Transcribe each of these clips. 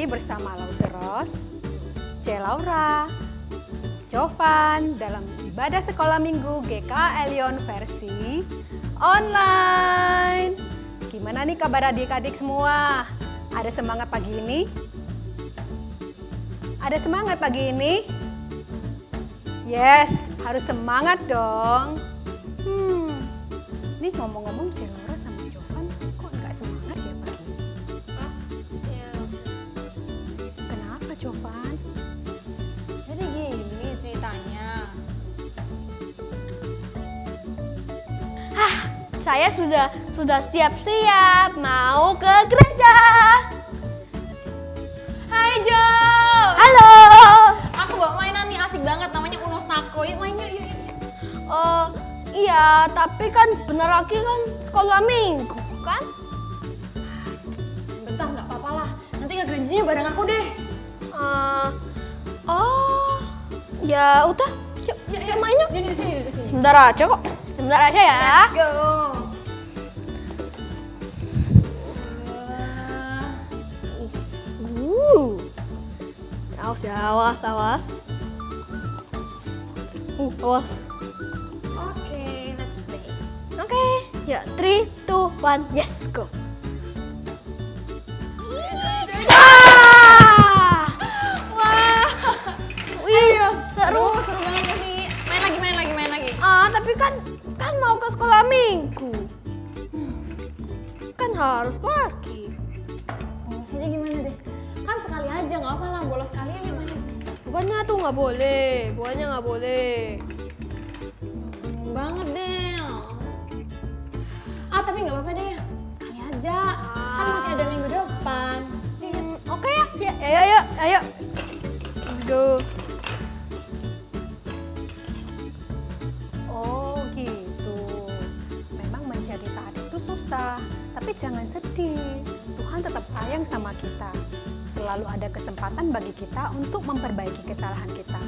lagi bersama Lauseros, C. Laura, Jovan dalam ibadah sekolah minggu GK Elion versi online. Gimana nih kabar adik-adik semua? Ada semangat pagi ini? Ada semangat pagi ini? Yes, harus semangat dong. Nih ngomong-ngomong C. Laura sama Jovan kok nggak semangat ya pagi ini? Ya. Kenapa Jovan? Jadi gini ceritanya. Saya sudah siap-siap mau ke gereja. Hai Jo. Halo. Aku bawa mainan nih asik banget namanya Uno Sako. Yuk main yuk. Iya, tapi kan bentar lagi kan sekolah minggu kan? Bentar nggak apa-apa lah. Nanti ke gerejanya bareng aku deh. Ya udah. Yuk, Ya main yuk. Sini. Sebentar aja kok. Sebentar aja ya. Let's go. Awas ya, awas. Awas. Oke, let's play. Oke, ya 3, 2, 1, yes, go. Wah. Wih, seru. Seru banget gak sih? Main lagi. Tapi kan mau ke sekolah minggu. Kan harus pergi. Bolos aja gimana deh? Kan sekali aja nggak apa lah. Bolos sekali aja main lagi. Bukannya tuh nggak boleh. Banget deh. Tapi nggak apa-apa deh. Sekali aja. Kan masih ada minggu depan. Oke ya. Ayo. Let's go. Oh gitu. Memang menjadi taat itu susah, tapi jangan sedih. Tuhan tetap sayang sama kita. Selalu ada kesempatan bagi kita untuk memperbaiki kesalahan kita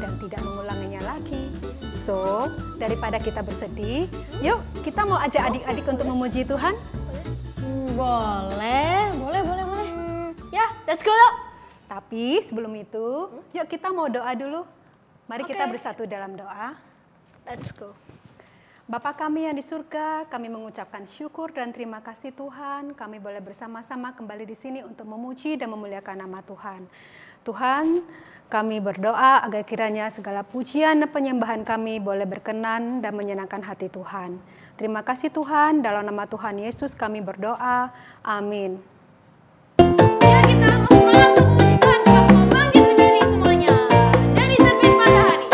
dan tidak mengulanginya lagi. So, daripada kita bersedih, yuk kita mau ajak adik-adik untuk memuji Tuhan. Boleh. Ya, let's go yuk. Tapi sebelum itu, yuk kita mau doa dulu. Mari kita Oke. bersatu dalam doa. Let's go. Bapa kami yang di surga, kami mengucapkan syukur dan terima kasih Tuhan. Kami boleh bersama-sama kembali di sini untuk memuji dan memuliakan nama Tuhan. Tuhan, kami berdoa agar kiranya segala pujian dan penyembahan kami boleh berkenan dan menyenangkan hati Tuhan. Terima kasih Tuhan, dalam nama Tuhan Yesus kami berdoa. Amin. Ya kita harus semangat untuk memuji Tuhan. Kita semua bangkit berdiri semuanya. Dari terbit matahari.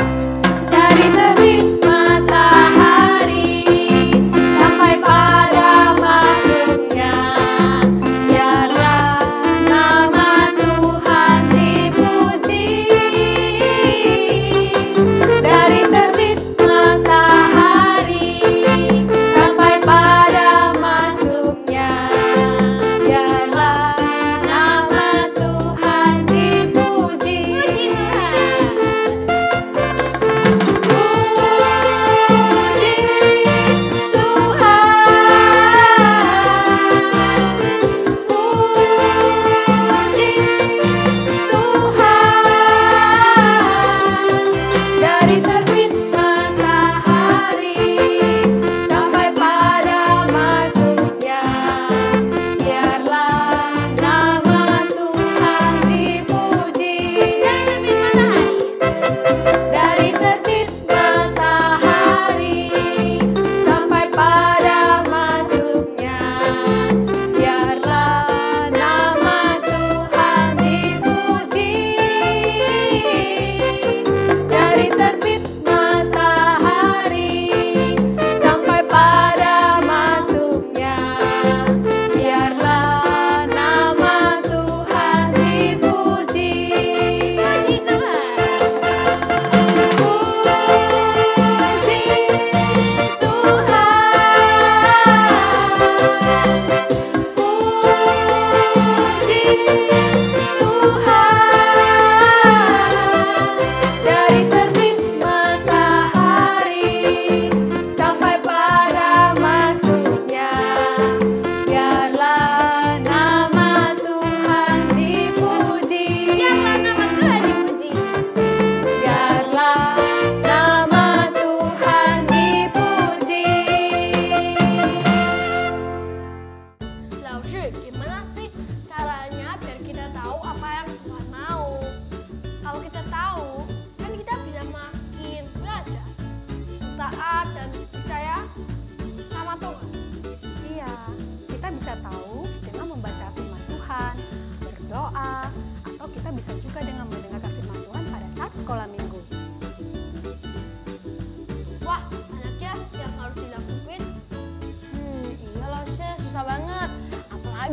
Dari terbit matahari sampai pada masuknya, biarlah nama Tuhan dipuji. Dari terbit matahari sampai pada masuknya, biarlah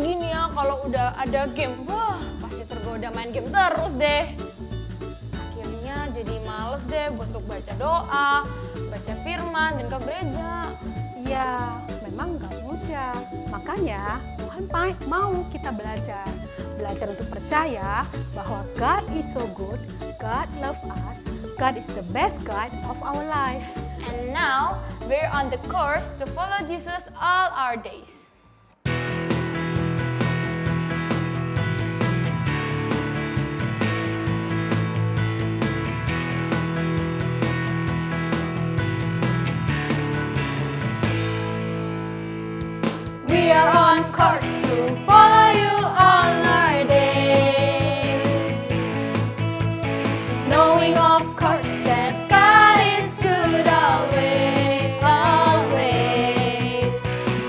apalagi nih ya kalau udah ada game, wah pasti tergoda main game terus deh. Akhirnya jadi males deh untuk baca doa, baca firman, dan ke gereja. Ya, memang gak mudah. Makanya Tuhan mau kita belajar. Belajar untuk percaya bahwa God is so good, God love us, God is the best God of our life. And now, we're on the course to follow Jesus all our days. We are on course to follow you all our days, knowing of course that God is good always, always.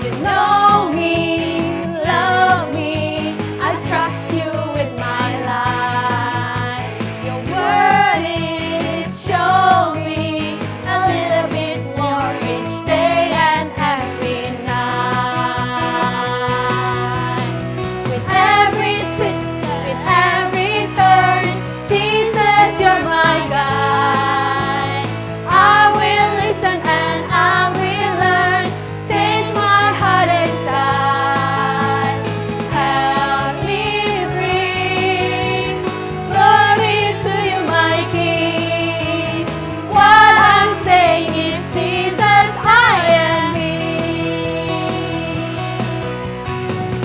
You know me, love me, I trust you with my life. Your word is show me a little bit more each day and every night. With every twist, with every turn, Jesus, you're my guide. I will listen and I will learn, change my heart inside. Help me bring glory to you, my King. What I'm saying is, Jesus, I am He.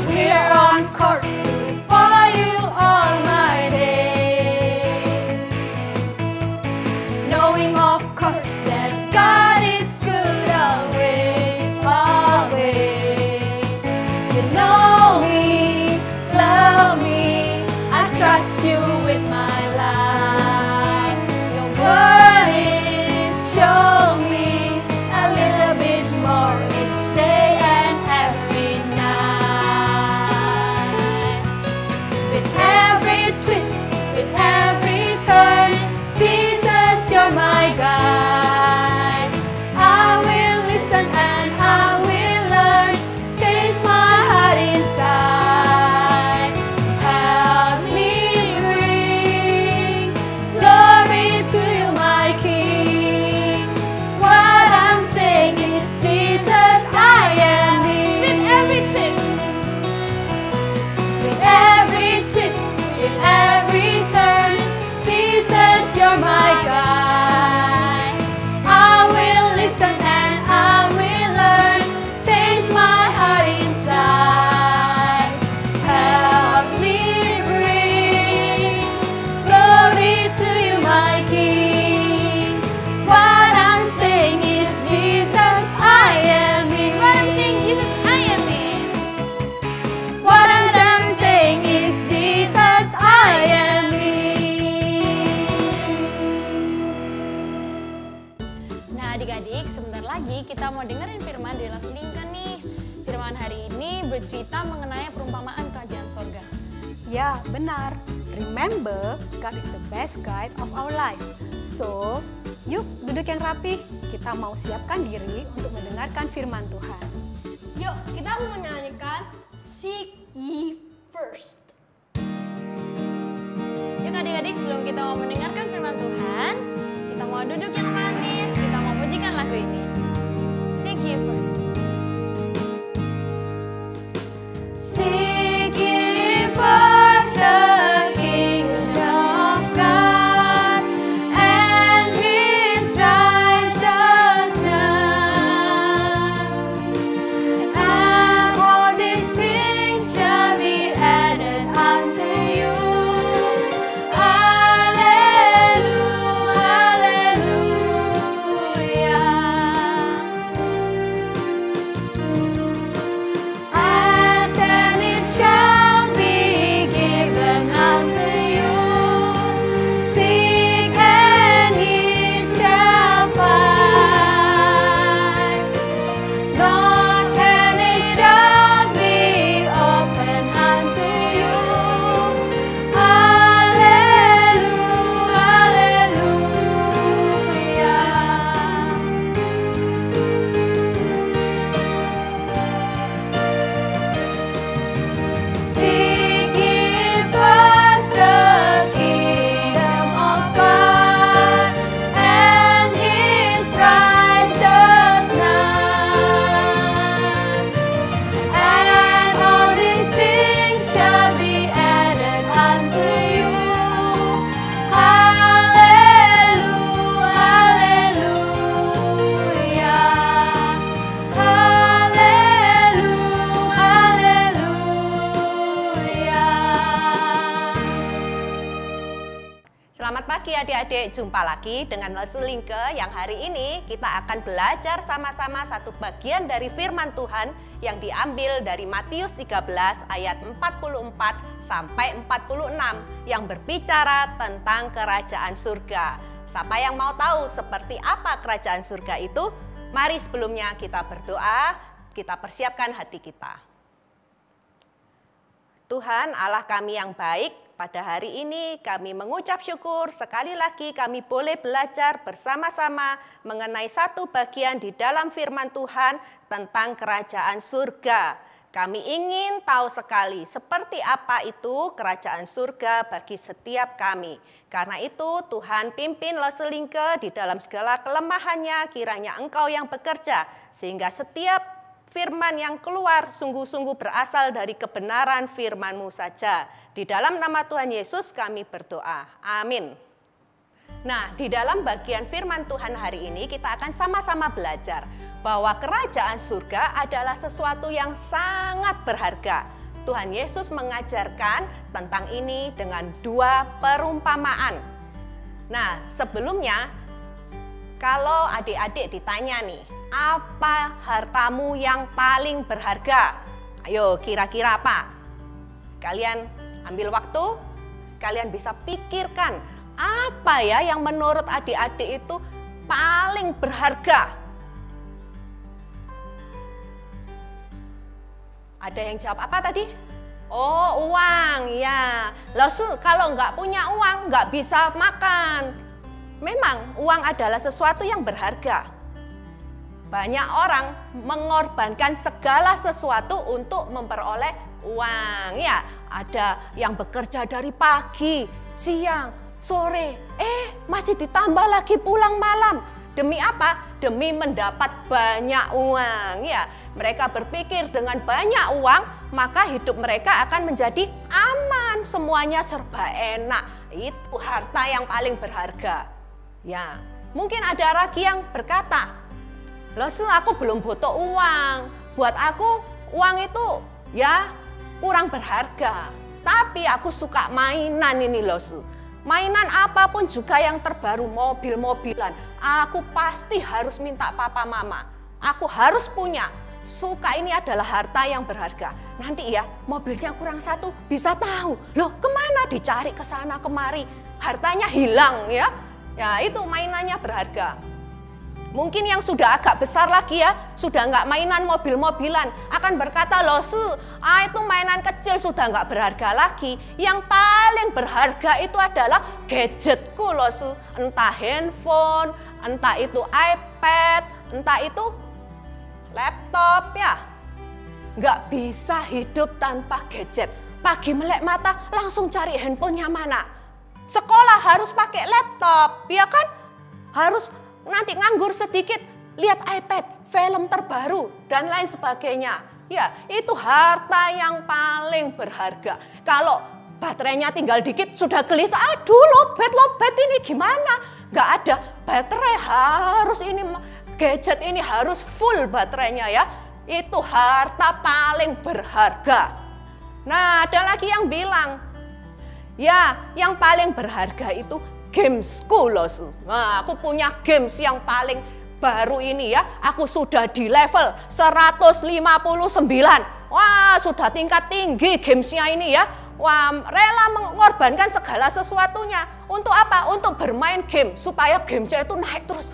We are on course to follow you all my days, knowing of course that God is good always, always. You know me, love me, I trust you with my life. Your word is show me a little bit more each day and every night. With every twist, with every turn, Jesus, you're my guide. I will listen and I will learn, change my heart inside. Help me bring glory to you, my King. What I'm saying is, Jesus, I am He. With every twist, with every twist, with every turn, Jesus, you're my guide. I will listen and I will learn, change my heart inside. Help me bring glory to you, my King. What I'm saying is, Jesus, I am He. What I'm saying, Jesus, I am He. What I'm saying is, Jesus, I am He. Nah adik-adik, sebentar lagi kita mau dengerin firman dari Las Lincoln nih. Firman hari ini bercerita mengenai perumpamaan kerajaan sorga. Ya, benar. Remember, God is the best guide of our life. So, yuk duduk yang rapi. Kita mau siapkan diri untuk mendengarkan firman Tuhan. Yuk, kita mau menyanyikan Seek Ye First. Yuk adik-adik, sebelum kita mau mendengarkan firman Tuhan, kita mau duduk yang manis, kita mau pujikan lagu ini. Seek ye first. Seek ye first the kingdom of God and His righteousness, and all these things shall be added unto you. Alleluia, adik-adik, jumpa lagi dengan Leslie Linke yang hari ini kita akan belajar sama-sama satu bagian dari firman Tuhan yang diambil dari Matius 13 ayat 44 sampai 46 yang berbicara tentang kerajaan surga. Siapa yang mau tahu seperti apa kerajaan surga itu? Mari sebelumnya kita berdoa, kita persiapkan hati kita. Tuhan Allah kami yang baik, pada hari ini kami mengucap syukur sekali lagi kami boleh belajar bersama-sama mengenai satu bagian di dalam firman Tuhan tentang kerajaan surga. Kami ingin tahu sekali seperti apa itu kerajaan surga bagi setiap kami. Karena itu Tuhan pimpin Leslie Linke di dalam segala kelemahannya, kiranya Engkau yang bekerja sehingga setiap firman yang keluar sungguh-sungguh berasal dari kebenaran firman-Mu saja. Di dalam nama Tuhan Yesus kami berdoa. Amin. Nah, di dalam bagian firman Tuhan hari ini kita akan sama-sama belajar bahwa kerajaan surga adalah sesuatu yang sangat berharga. Tuhan Yesus mengajarkan tentang ini dengan dua perumpamaan. Nah, sebelumnya kalau adik-adik ditanya nih, apa hartamu yang paling berharga? Ayo, kira-kira apa? Kalian ambil waktu, kalian bisa pikirkan apa ya yang menurut adik-adik itu paling berharga. Ada yang jawab apa tadi? Oh, uang, ya. Lalu kalau nggak punya uang, nggak bisa makan. Memang uang adalah sesuatu yang berharga. Banyak orang mengorbankan segala sesuatu untuk memperoleh uang. Ya, ada yang bekerja dari pagi, siang, sore, masih ditambah lagi pulang malam. Demi apa? Demi mendapat banyak uang. Ya, mereka berpikir dengan banyak uang, maka hidup mereka akan menjadi aman, semuanya serba enak. Itu harta yang paling berharga. Ya, mungkin ada lagi yang berkata, "Loh, aku belum butuh uang. Buat aku uang itu ya kurang berharga. Tapi aku suka mainan ini loh. Mainan apapun juga yang terbaru, mobil-mobilan. Aku pasti harus minta papa mama. Aku harus punya. Suka ini adalah harta yang berharga. Nanti ya mobilnya kurang satu bisa tahu. Loh, kemana dicari ke sana kemari. Hartanya hilang ya. Ya itu mainannya berharga. Mungkin yang sudah agak besar lagi ya, sudah nggak mainan mobil-mobilan, akan berkata, loh itu mainan kecil sudah nggak berharga lagi. Yang paling berharga itu adalah gadgetku loh entah handphone, entah itu iPad, entah itu laptop ya. Nggak bisa hidup tanpa gadget. Pagi melek mata langsung cari handphonenya mana. Sekolah harus pakai laptop, ya kan? Harus nanti nganggur sedikit, lihat iPad, film terbaru, dan lain sebagainya. Ya, itu harta yang paling berharga. Kalau baterainya tinggal dikit, sudah gelisah, aduh lobet ini gimana? Nggak ada baterai, harus ini, gadget ini harus full baterainya ya. Itu harta paling berharga. Nah, ada lagi yang bilang, ya yang paling berharga itu gamesku loh. Nah, aku punya games yang paling baru ini ya. Aku sudah di level 159. Wah, sudah tingkat tinggi gamesnya ini ya. Wah, rela mengorbankan segala sesuatunya. Untuk apa? Untuk bermain game. Supaya gamesnya itu naik terus.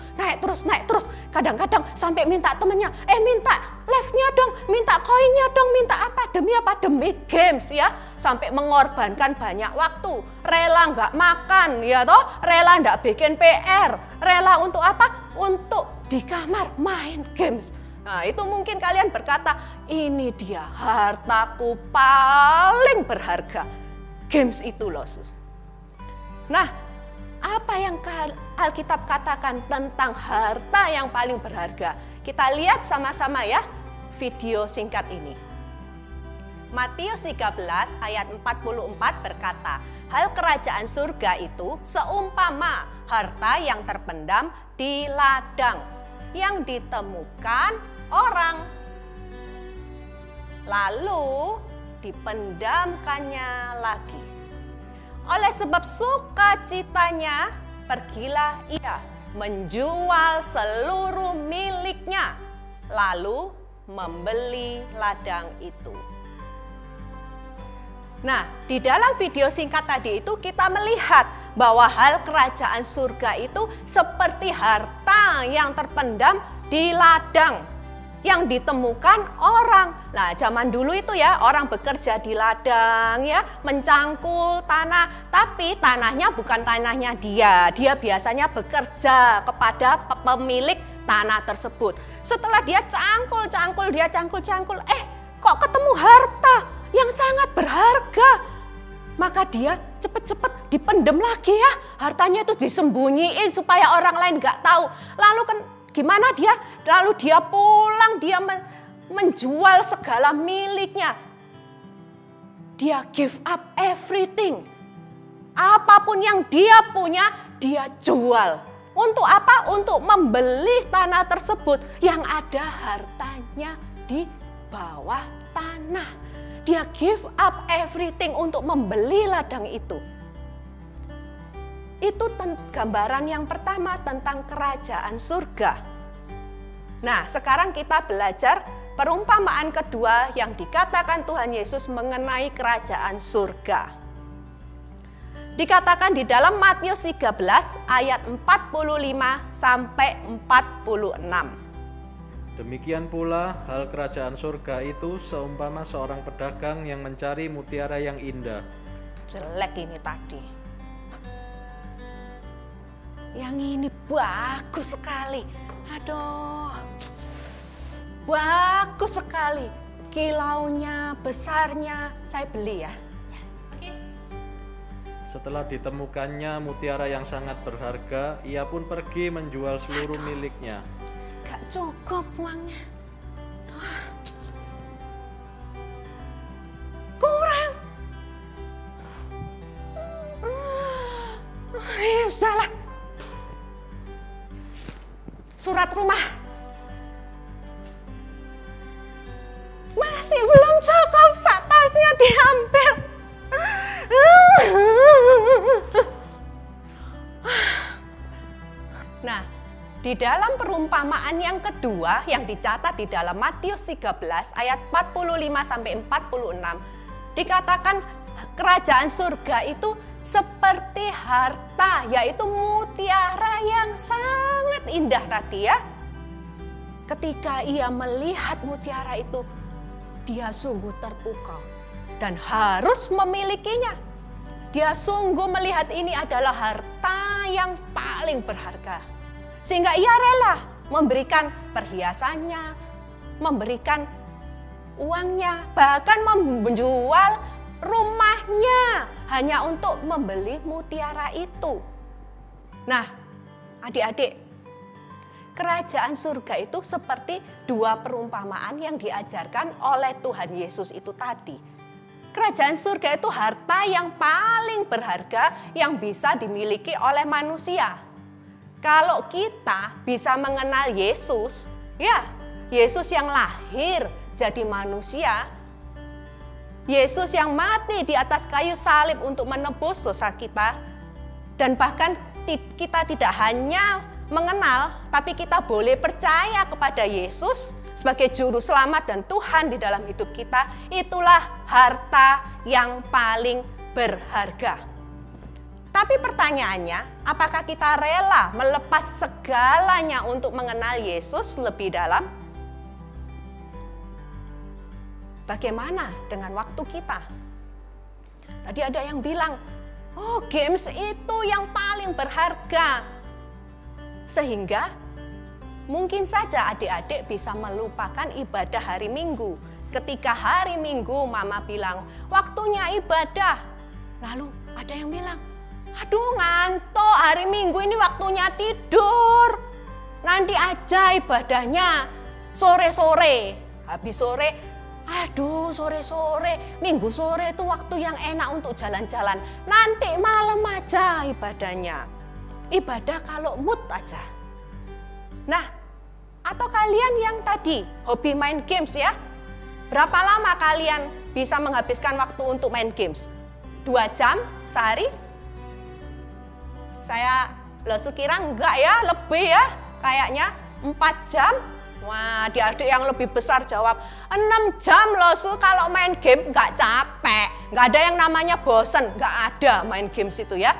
Kadang-kadang sampai minta temennya, minta live-nya dong, minta koinnya dong, minta apa? Demi apa? Demi games ya. Sampai mengorbankan banyak waktu. Rela nggak makan ya toh. Rela nggak bikin PR. Rela untuk apa? Untuk di kamar main games. Nah, itu mungkin kalian berkata, ini dia hartaku paling berharga. Games itu loh. Nah, apa yang Alkitab katakan tentang harta yang paling berharga? Kita lihat sama-sama ya video singkat ini. Matius 13 ayat 44 berkata, hal kerajaan surga itu seumpama harta yang terpendam di ladang, yang ditemukan orang, lalu dipendamkannya lagi. Oleh sebab sukacitanya pergilah ia menjual seluruh miliknya, lalu membeli ladang itu. Nah, di dalam video singkat tadi itu kita melihat bahwa hal kerajaan surga itu seperti harta yang terpendam di ladang yang ditemukan orang. Nah, zaman dulu itu ya, orang bekerja di ladang ya, mencangkul tanah, tapi tanahnya bukan tanahnya dia. Dia biasanya bekerja kepada pemilik tanah tersebut. Setelah dia cangkul, kok ketemu harta yang sangat berharga. Maka dia cepet-cepet dipendem lagi ya, hartanya itu disembunyiin supaya orang lain nggak tahu. Lalu kan gimana dia? Lalu dia pulang, dia menjual segala miliknya. Dia give up everything. Apapun yang dia punya, dia jual. Untuk apa? Untuk membeli tanah tersebut yang ada hartanya di bawah tanah. Dia give up everything untuk membeli ladang itu. Itu gambaran yang pertama tentang kerajaan surga. Nah, sekarang kita belajar perumpamaan kedua yang dikatakan Tuhan Yesus mengenai kerajaan surga. Dikatakan di dalam Matius 13 ayat 45 sampai 46. Demikian pula hal kerajaan surga itu seumpama seorang pedagang yang mencari mutiara yang indah. Jelek ini tadi. Yang ini bagus sekali. Aduh, bagus sekali. Kilaunya, besarnya, saya beli ya. Setelah ditemukannya mutiara yang sangat berharga, ia pun pergi menjual seluruh miliknya. Gak cukup uangnya. Kurang. Ya salah. Surat rumah. Masih belum cukup, sak tasnya diambil. Nah, di dalam perumpamaan yang kedua yang dicatat di dalam Matius 13 ayat 45 sampai 46 dikatakan kerajaan surga itu seperti harta, yaitu mutiara yang sangat indah tadi ya. Ketika ia melihat mutiara itu, dia sungguh terpukau dan harus memilikinya. Dia sungguh melihat ini adalah harta yang paling berharga. Sehingga ia rela memberikan perhiasannya, memberikan uangnya, bahkan menjual rumahnya hanya untuk membeli mutiara itu. Nah, adik-adik, kerajaan surga itu seperti dua perumpamaan yang diajarkan oleh Tuhan Yesus itu tadi. Kerajaan surga itu harta yang paling berharga yang bisa dimiliki oleh manusia. Kalau kita bisa mengenal Yesus, ya, Yesus yang lahir jadi manusia, Yesus yang mati di atas kayu salib untuk menebus dosa kita, dan bahkan kita tidak hanya mengenal, tapi kita boleh percaya kepada Yesus sebagai juru selamat dan Tuhan di dalam hidup kita, itulah harta yang paling berharga. Tapi pertanyaannya, apakah kita rela melepas segalanya untuk mengenal Yesus lebih dalam? Bagaimana dengan waktu kita? Tadi ada yang bilang, oh games itu yang paling berharga. Sehingga mungkin saja adik-adik bisa melupakan ibadah hari Minggu. Ketika hari Minggu mama bilang, waktunya ibadah. Lalu ada yang bilang, aduh ngantuk, hari Minggu ini waktunya tidur. Nanti aja ibadahnya sore-sore. Habis sore, aduh sore-sore, Minggu sore itu waktu yang enak untuk jalan-jalan. Nanti malam aja ibadahnya. Ibadah kalau mood aja. Nah, atau kalian yang tadi hobi main games ya. Berapa lama kalian bisa menghabiskan waktu untuk main games? 2 jam sehari? Saya Loh sekira enggak ya, lebih ya kayaknya 4 jam. Wah, adik-adik yang lebih besar jawab 6 jam loh kalau main game nggak capek. Nggak ada yang namanya bosen, nggak ada main games itu ya.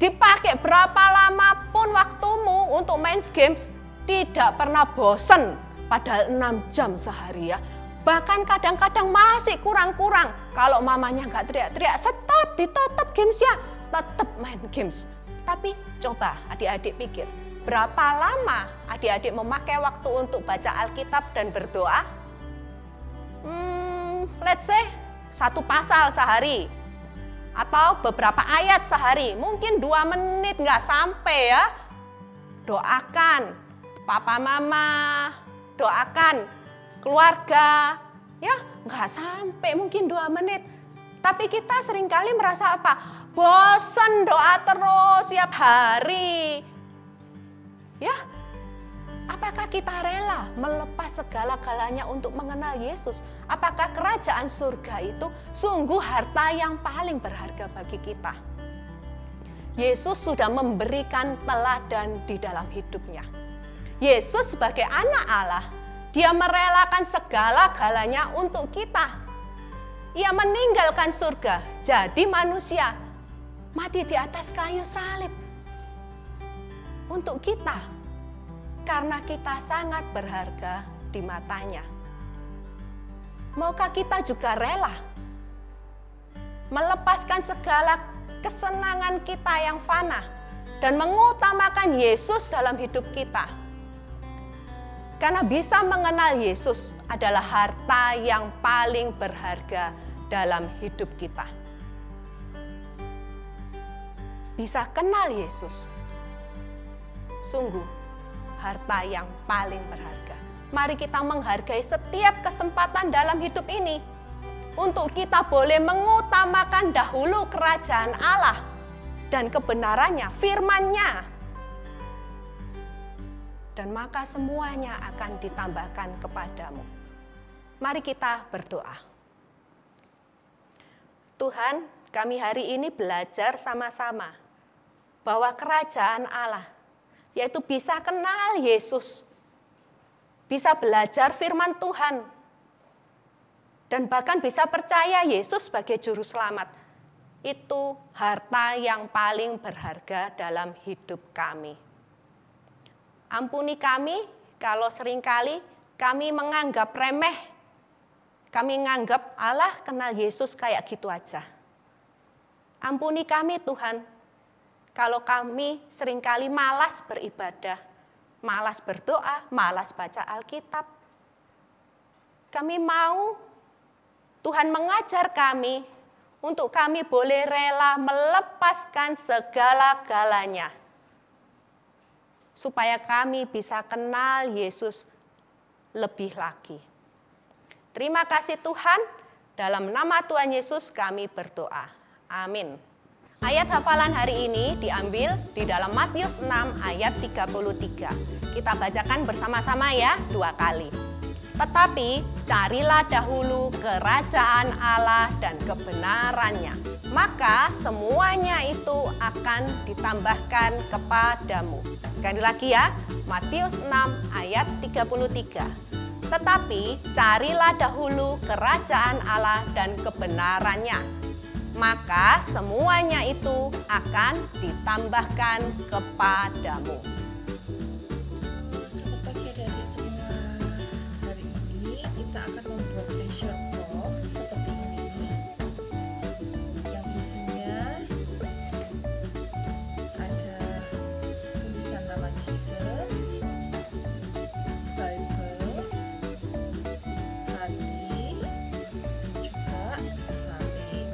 Dipakai berapa lama pun waktumu untuk main games, tidak pernah bosen. Padahal 6 jam sehari ya. Bahkan kadang-kadang masih kurang-kurang. Kalau mamanya nggak teriak-teriak, stop, ditutup gamesnya, tetap main games. Tapi coba adik-adik pikir, berapa lama adik-adik memakai waktu untuk baca Alkitab dan berdoa? Let's say 1 pasal sehari. Atau beberapa ayat sehari, mungkin 2 menit nggak sampai ya. Doakan papa mama, doakan keluarga, ya nggak sampai mungkin 2 menit. Tapi kita seringkali merasa apa? Bosan doa terus setiap hari. Ya, apakah kita rela melepas segala-galanya untuk mengenal Yesus? Apakah kerajaan surga itu sungguh harta yang paling berharga bagi kita? Yesus sudah memberikan teladan di dalam hidupnya. Yesus sebagai anak Allah, dia merelakan segala-galanya untuk kita. Ia meninggalkan surga, jadi manusia, mati di atas kayu salib. Untuk kita, karena kita sangat berharga di matanya. Maukah kita juga rela melepaskan segala kesenangan kita yang fana dan mengutamakan Yesus dalam hidup kita? Karena bisa mengenal Yesus adalah harta yang paling berharga dalam hidup kita. Bisa kenal Yesus, sungguh harta yang paling berharga. Mari kita menghargai setiap kesempatan dalam hidup ini untuk kita boleh mengutamakan dahulu kerajaan Allah dan kebenarannya, firman-Nya. Dan maka semuanya akan ditambahkan kepadamu. Mari kita berdoa. Tuhan, kami hari ini belajar sama-sama bahwa kerajaan Allah, yaitu bisa kenal Yesus, bisa belajar firman Tuhan, dan bahkan bisa percaya Yesus sebagai juru selamat. Itu harta yang paling berharga dalam hidup kami. Ampuni kami kalau seringkali kami menganggap remeh, kami menganggap Allah kenal Yesus kayak gitu aja. Ampuni kami Tuhan, kalau kami seringkali malas beribadah, malas berdoa, malas baca Alkitab. Kami mau Tuhan mengajar kami untuk kami boleh rela melepaskan segala-galanya, supaya kami bisa kenal Yesus lebih lagi. Terima kasih Tuhan, dalam nama Tuhan Yesus kami berdoa. Amin. Ayat hafalan hari ini diambil di dalam Matius 6 ayat 33. Kita bacakan bersama-sama ya 2 kali. Tetapi carilah dahulu kerajaan Allah dan kebenarannya, maka semuanya itu akan ditambahkan kepadamu. Sekali lagi ya, Matius 6 ayat 33. Tetapi carilah dahulu kerajaan Allah dan kebenarannya, maka semuanya itu akan ditambahkan kepadamu. Selamat pagi adik-adik semua. Hari ini kita akan membuat treasure box seperti ini, yang isinya ada tulisan nama Jesus, Bible, hati, juga salib.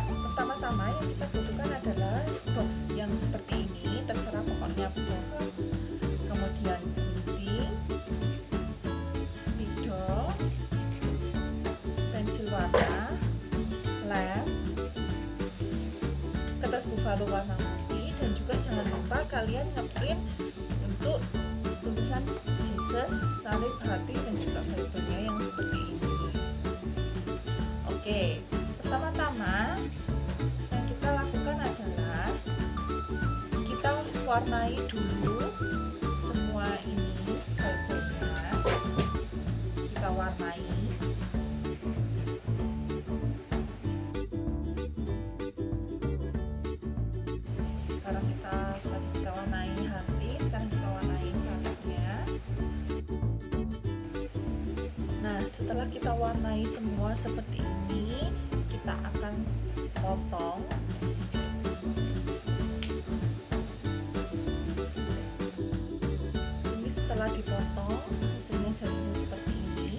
Pertama-tama yang kita butuhkan adalah box yang seperti ini, terserah pokoknya box. Kemudian gunting, spidol, pensil warna, lem, kertas buffalo warna putih, dan juga jangan lupa kalian ngeprint untuk tulisan Jesus, salib, hati, dan juga Bible-nya yang seperti ini. Oke, pertama-tama yang kita lakukan adalah kita warnai dulu semua ini bagiannya. Kita warnai. Sekarang tadi kita warnai hati, sekarang kita warnai sayapnya. Nah, setelah kita warnai semua seperti ini, kita akan potong. Ini setelah dipotong, hasilnya jadi seperti ini.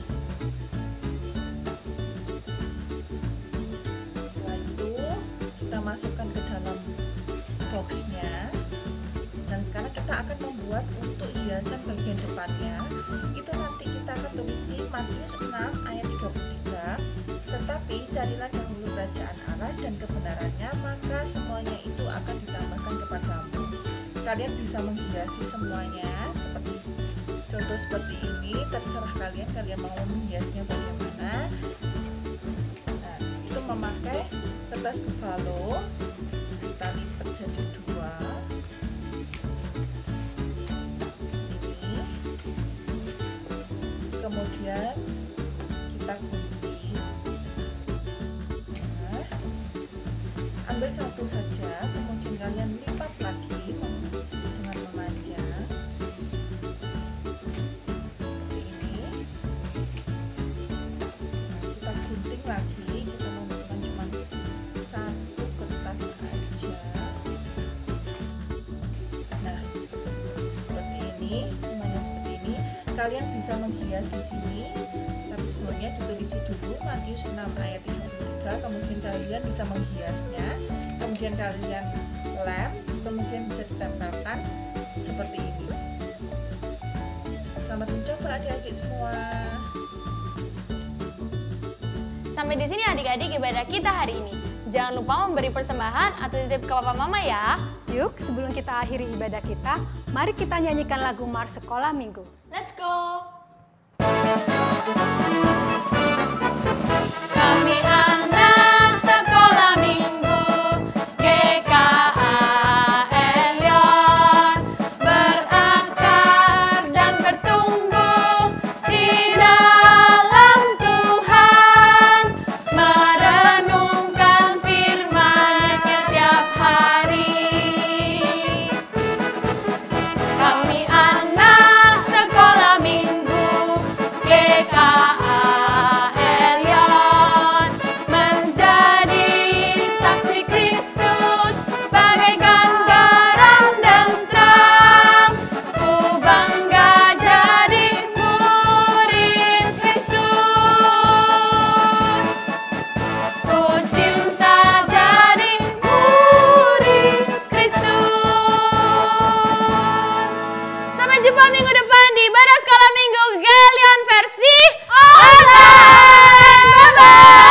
Setelah itu, kita masukkan ke dalam boxnya. Dan sekarang kita akan membuat untuk hiasan bagian depannya. Itu nanti kita akan tulisi Matius 6 ayat 33. Tetapi carilah dahulu kerajaan Allah dan kebenarannya, maka semuanya itu akan ditambahkan kepadamu. Kalian bisa menghiasi semuanya seperti contoh seperti ini. Terserah kalian mau menghiasnya bagaimana. Nah, itu memakai kertas buffalo. Kita lipat jadi 2. Kemudian kita gunting. Nah, ambil satu saja, kemudian kalian lipat lagi dengan memanjang seperti ini. Nah, kita gunting lagi, kita menggunakan cuma satu kertas aja. Nah, seperti ini, semuanya seperti ini. Kalian bisa menghias di sini, tapi sebelumnya ditulisi dulu Matius 6 ayat 33. Kemudian kalian bisa menghiasnya, kemudian kalian lem, kemudian bisa ditempelkan seperti ini. Selamat mencoba adik-adik semua. Sampai di sini adik-adik ibadah kita hari ini. Jangan lupa memberi persembahan atau titip ke papa mama ya. Yuk, sebelum kita akhiri ibadah kita, mari kita nyanyikan lagu Mars Sekolah Minggu. Let's go. Kami anak sekolah minggu GKA Elion, berakar dan bertumbuh di dalam Tuhan, merenungkan firman-Nya tiap hari. Kami anak sekolah minggu GKA Elion, menjadi saksi Kristus bagaikan garam dan terang. Ku bangga jadi murid Kristus. Ku cinta jadi murid Kristus. Sampai jumpa minggu depan di ibadah sekolah minggu Galion versi online. Bye-bye.